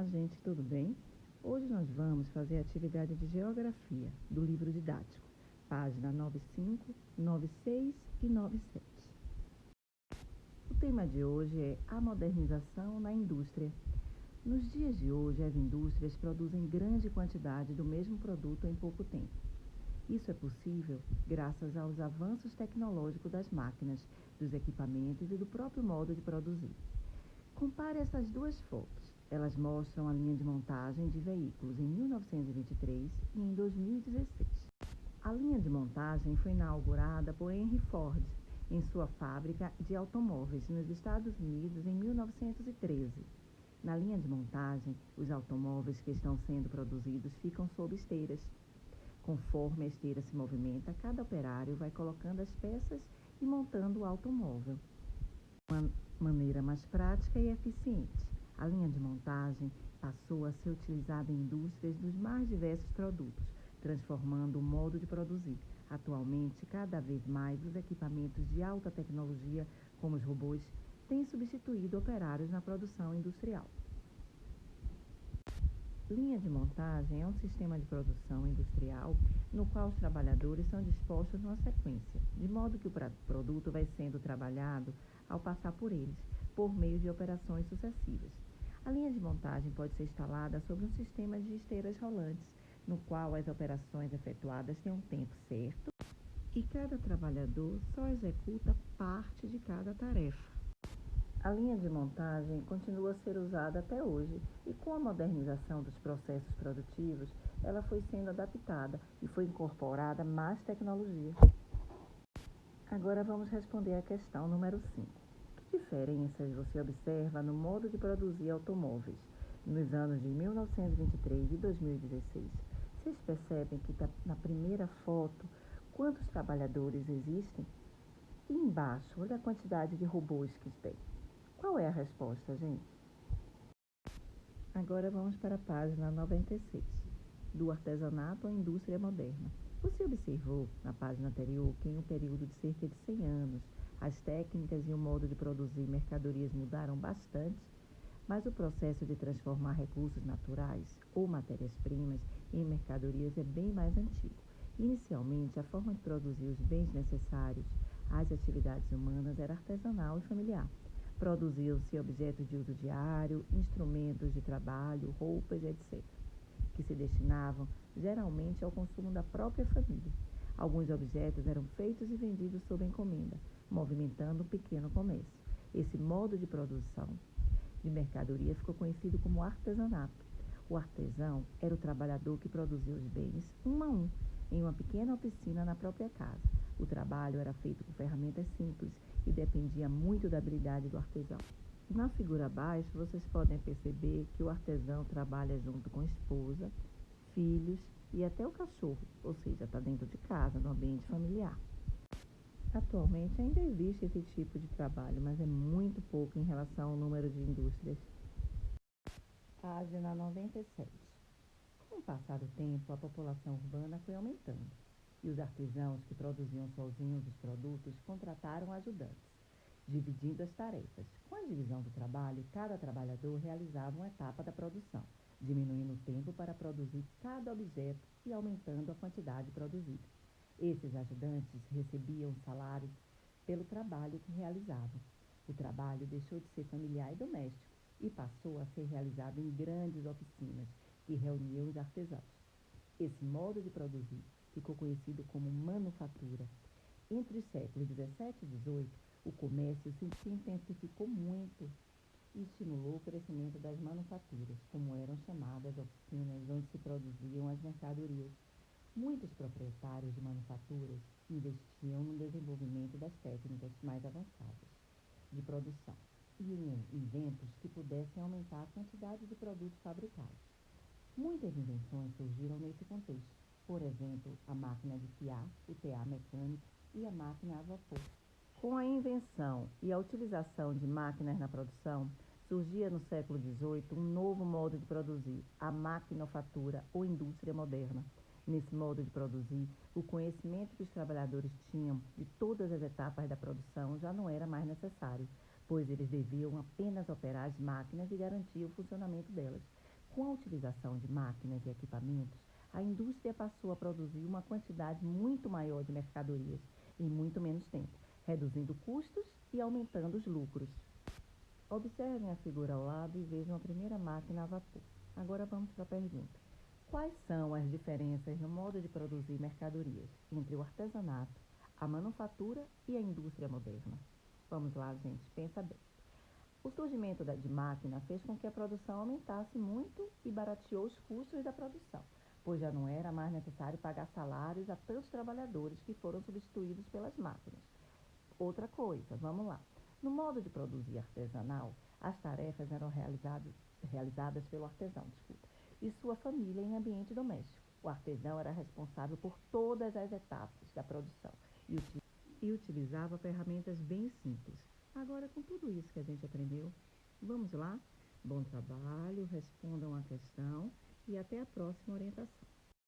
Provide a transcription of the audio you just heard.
Olá, gente, tudo bem? Hoje nós vamos fazer a atividade de geografia do livro didático, página 95, 96 e 97. O tema de hoje é a modernização na indústria. Nos dias de hoje, as indústrias produzem grande quantidade do mesmo produto em pouco tempo. Isso é possível graças aos avanços tecnológicos das máquinas, dos equipamentos e do próprio modo de produzir. Compare essas duas fotos. Elas mostram a linha de montagem de veículos em 1923 e em 2016. A linha de montagem foi inaugurada por Henry Ford em sua fábrica de automóveis nos Estados Unidos em 1913. Na linha de montagem, os automóveis que estão sendo produzidos ficam sob esteiras. Conforme a esteira se movimenta, cada operário vai colocando as peças e montando o automóvel. Uma maneira mais prática e eficiente. A linha de montagem passou a ser utilizada em indústrias dos mais diversos produtos, transformando o modo de produzir. Atualmente, cada vez mais, os equipamentos de alta tecnologia, como os robôs, têm substituído operários na produção industrial. Linha de montagem é um sistema de produção industrial no qual os trabalhadores são dispostos numa sequência, de modo que o produto vai sendo trabalhado ao passar por eles, por meio de operações sucessivas. A linha de montagem pode ser instalada sobre um sistema de esteiras rolantes, no qual as operações efetuadas têm um tempo certo e cada trabalhador só executa parte de cada tarefa. A linha de montagem continua a ser usada até hoje e, com a modernização dos processos produtivos, ela foi sendo adaptada e foi incorporada mais tecnologia. Agora vamos responder a questão número 5. Que diferenças você observa no modo de produzir automóveis nos anos de 1923 e 2016? Vocês percebem que na primeira foto quantos trabalhadores existem? E embaixo, olha a quantidade de robôs que tem. Qual é a resposta, gente? Agora vamos para a página 96, do artesanato à indústria moderna. Você observou na página anterior que em um período de cerca de 100 anos, as técnicas e o modo de produzir mercadorias mudaram bastante, mas o processo de transformar recursos naturais ou matérias-primas em mercadorias é bem mais antigo. Inicialmente, a forma de produzir os bens necessários às atividades humanas era artesanal e familiar. Produziam-se objetos de uso diário, instrumentos de trabalho, roupas, etc., que se destinavam geralmente ao consumo da própria família. Alguns objetos eram feitos e vendidos sob encomenda, movimentando um pequeno comércio. Esse modo de produção de mercadoria ficou conhecido como artesanato. O artesão era o trabalhador que produzia os bens um a um, em uma pequena oficina na própria casa. O trabalho era feito com ferramentas simples e dependia muito da habilidade do artesão. Na figura abaixo, vocês podem perceber que o artesão trabalha junto com a esposa, filhos e até o cachorro, ou seja, está dentro de casa, no ambiente familiar. Atualmente ainda existe esse tipo de trabalho, mas é muito pouco em relação ao número de indústrias. Página 97. Com o passar do tempo, a população urbana foi aumentando e os artesãos que produziam sozinhos os produtos contrataram ajudantes, dividindo as tarefas. Com a divisão do trabalho, cada trabalhador realizava uma etapa da produção, diminuindo o tempo para produzir cada objeto e aumentando a quantidade produzida. Esses ajudantes recebiam salários pelo trabalho que realizavam. O trabalho deixou de ser familiar e doméstico e passou a ser realizado em grandes oficinas que reuniam os artesãos. Esse modo de produzir ficou conhecido como manufatura. Entre os séculos 17 e 18, o comércio se intensificou muito e estimulou o crescimento das manufaturas, como eram chamadas oficinas onde se produziam as mercadorias. Muitos proprietários de manufaturas investiam no desenvolvimento das técnicas mais avançadas de produção e em inventos que pudessem aumentar a quantidade de produtos fabricados. Muitas invenções surgiram nesse contexto, por exemplo, a máquina de fiar, o tear mecânico e a máquina a vapor. Com a invenção e a utilização de máquinas na produção, surgia no século XVIII um novo modo de produzir, a maquinofatura ou indústria moderna. Nesse modo de produzir, o conhecimento que os trabalhadores tinham de todas as etapas da produção já não era mais necessário, pois eles deviam apenas operar as máquinas e garantir o funcionamento delas. Com a utilização de máquinas e equipamentos, a indústria passou a produzir uma quantidade muito maior de mercadorias em muito menos tempo, reduzindo custos e aumentando os lucros. Observem a figura ao lado e vejam a primeira máquina a vapor. Agora vamos para a pergunta. Quais são as diferenças no modo de produzir mercadorias entre o artesanato, a manufatura e a indústria moderna? Vamos lá, gente, pensa bem. O surgimento de máquina fez com que a produção aumentasse muito e barateou os custos da produção, pois já não era mais necessário pagar salários a tantos trabalhadores que foram substituídos pelas máquinas. Outra coisa, vamos lá. No modo de produzir artesanal, as tarefas eram realizadas pelo artesão, e sua família em ambiente doméstico. O artesão era responsável por todas as etapas da produção e utilizava ferramentas bem simples. Agora, com tudo isso que a gente aprendeu, vamos lá? Bom trabalho, respondam a questão e até a próxima orientação.